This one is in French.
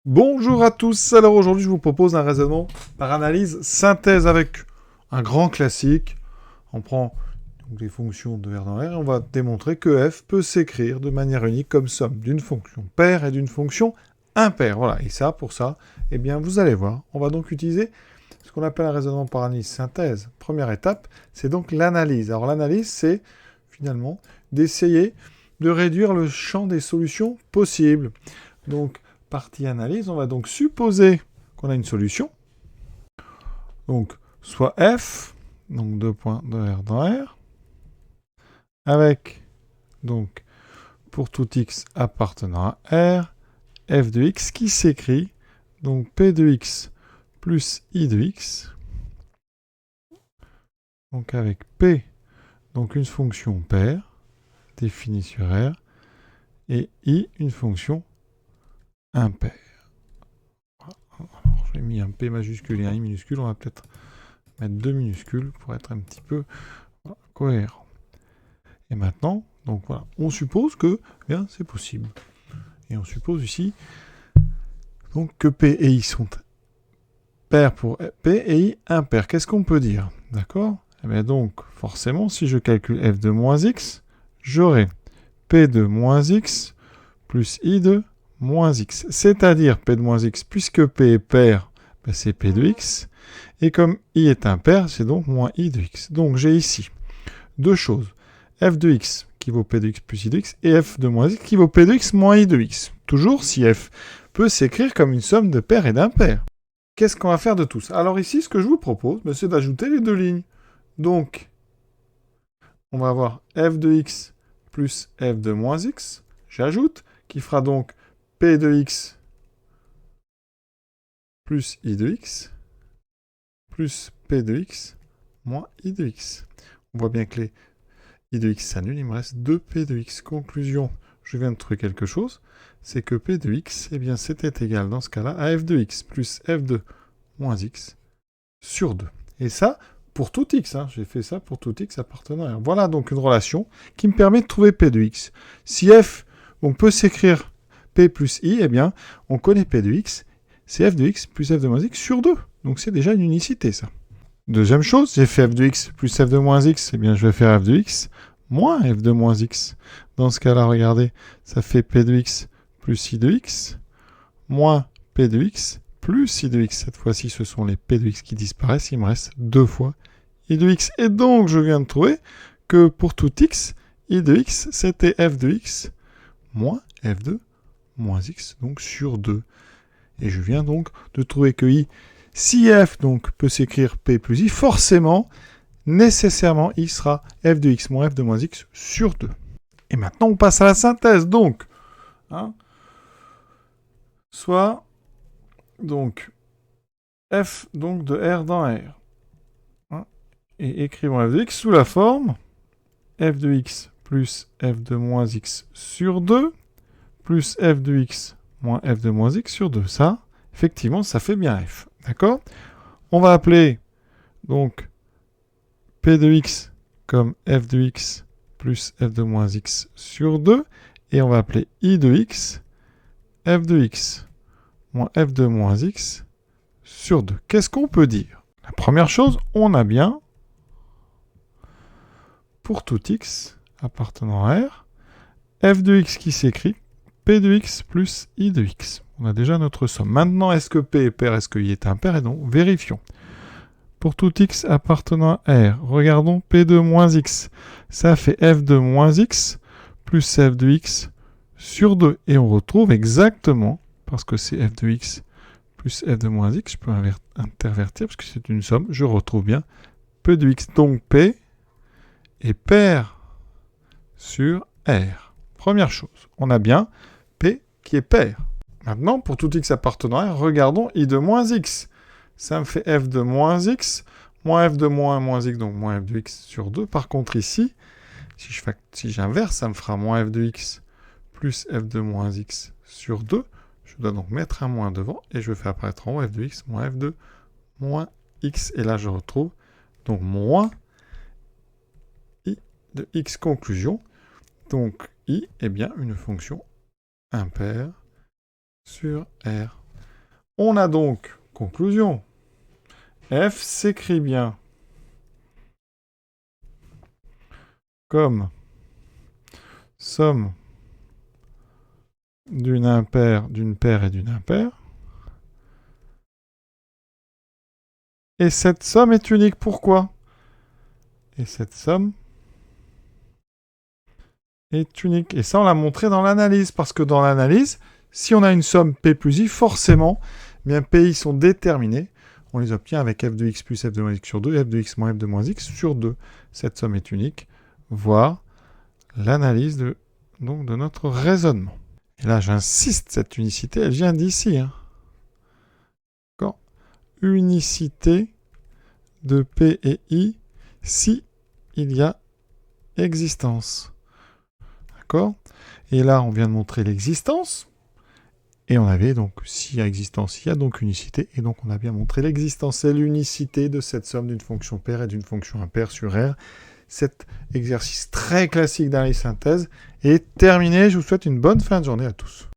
Bonjour à tous, alors aujourd'hui je vous propose un raisonnement par analyse synthèse avec un grand classique. On prend donc les fonctions de R dans R et on va démontrer que f peut s'écrire de manière unique comme somme d'une fonction paire et d'une fonction impaire. Voilà, et ça, pour ça, eh bien vous allez voir, on va donc utiliser ce qu'on appelle un raisonnement par analyse synthèse. Première étape, c'est donc l'analyse. Alors l'analyse, c'est finalement d'essayer de réduire le champ des solutions possibles. Donc, partie analyse, on va donc supposer qu'on a une solution. Donc, soit f, donc 2 points de R dans R, avec, donc, pour tout x appartenant à R, f de x qui s'écrit, donc p de x plus i de x, donc avec p, donc une fonction paire, définie sur R, et i, une fonction impaire. Alors, j'ai mis un p majuscule et un i minuscule, on va peut-être mettre 2 minuscules pour être un petit peu cohérent. Et maintenant, donc voilà, on suppose que bien c'est possible. Et on suppose ici donc que P et I sont pairs pour P et I impairs. Qu'est-ce qu'on peut dire? D'accord? Et bien donc, forcément, si je calcule f de moins x, j'aurai P de moins x plus I de moins x. C'est-à-dire P de moins x, puisque P est pair, ben c'est P de x. Et comme I est impair, c'est donc moins I de x. Donc j'ai ici deux choses. F de x qui vaut P de x plus I de x, et F de moins x qui vaut P de x moins I de x. Toujours si F peut s'écrire comme une somme de pairs et d'impairs. Qu'est-ce qu'on va faire de tout ça? Alors ici, ce que je vous propose, c'est d'ajouter les deux lignes. Donc, on va avoir F de x plus F de moins x, j'ajoute, qui fera donc P de x plus I de x, plus P de x moins I de x. On voit bien que les I de x s'annule, il me reste 2P de x. Conclusion, je viens de trouver quelque chose, c'est que P de x, eh bien, c'était égal dans ce cas-là à f de x plus f de moins x sur 2. Et ça, pour tout x, hein, j'ai fait ça pour tout x appartenant à R. Voilà donc une relation qui me permet de trouver P de x. Si f, on peut s'écrire P plus I, eh bien, on connaît P de x, c'est f de x plus f de moins x sur 2. Donc c'est déjà une unicité, ça. Deuxième chose, j'ai fait f de x plus f de moins x, eh bien je vais faire f de x moins f de moins x. Dans ce cas-là, regardez, ça fait p de x plus i de x, moins p de x plus i de x. Cette fois-ci, ce sont les p de x qui disparaissent, il me reste deux fois i de x. Et donc, je viens de trouver que pour tout x, i de x, c'était f de x moins f de moins x, donc sur 2. Et je viens donc de trouver que i, si f donc peut s'écrire p plus i, forcément, nécessairement, i sera f de x moins f de moins x sur 2. Et maintenant, on passe à la synthèse. Donc, hein, soit donc f donc de R dans R. Hein, et écrivons f de x sous la forme f de x plus f de moins x sur 2 plus f de x moins f de moins x sur 2. Ça, effectivement, ça fait bien f. D'accord? On va appeler donc p de x comme f de x plus f de moins x sur 2. Et on va appeler i de x f de x moins f de moins x sur 2. Qu'est-ce qu'on peut dire? La première chose, on a bien, pour tout x appartenant à R, f de x qui s'écrit p de x plus i de x. On a déjà notre somme. Maintenant, est-ce que p est pair, est-ce que i est impair? Et donc, vérifions. Pour tout x appartenant à R, regardons p de moins x. Ça fait f de moins x plus f de x sur 2. Et on retrouve exactement, parce que c'est f de x plus f de moins x, je peux intervertir parce que c'est une somme, je retrouve bien p de x. Donc p est pair sur R. Première chose, on a bien p qui est pair. Maintenant, pour tout x appartenant à R, regardons i de moins x. Ça me fait f de moins x, moins f de moins x, donc moins f de x sur 2. Par contre, ici, si j'inverse, ça me fera moins f de x plus f de moins x sur 2. Je dois donc mettre un moins devant, et je fais apparaître en haut f de x moins f de moins x. Et là, je retrouve donc moins i de x. Conclusion. Donc, i est bien une fonction impaire sur R. On a donc, conclusion, f s'écrit bien comme somme d'une impaire, d'une paire et d'une impaire. Et cette somme est unique. Pourquoi? Et cette somme est unique. Et ça, on l'a montré dans l'analyse. Parce que dans l'analyse, si on a une somme P plus I, forcément, bien PI sont déterminés. On les obtient avec f de x plus f de moins x sur 2, f de x moins f de moins x sur 2. Cette somme est unique. Voir l'analyse de notre raisonnement. Et là, j'insiste, cette unicité, elle vient d'ici. Hein. D'accord? Unicité de P et I si il y a existence. D'accord? Et là, on vient de montrer l'existence. Et on avait donc, s'il y a existence, il y a donc unicité. Et donc, on a bien montré l'existence. C'est l'unicité de cette somme d'une fonction paire et d'une fonction impaire sur R. Cet exercice très classique d'analyse synthèse est terminé. Je vous souhaite une bonne fin de journée à tous.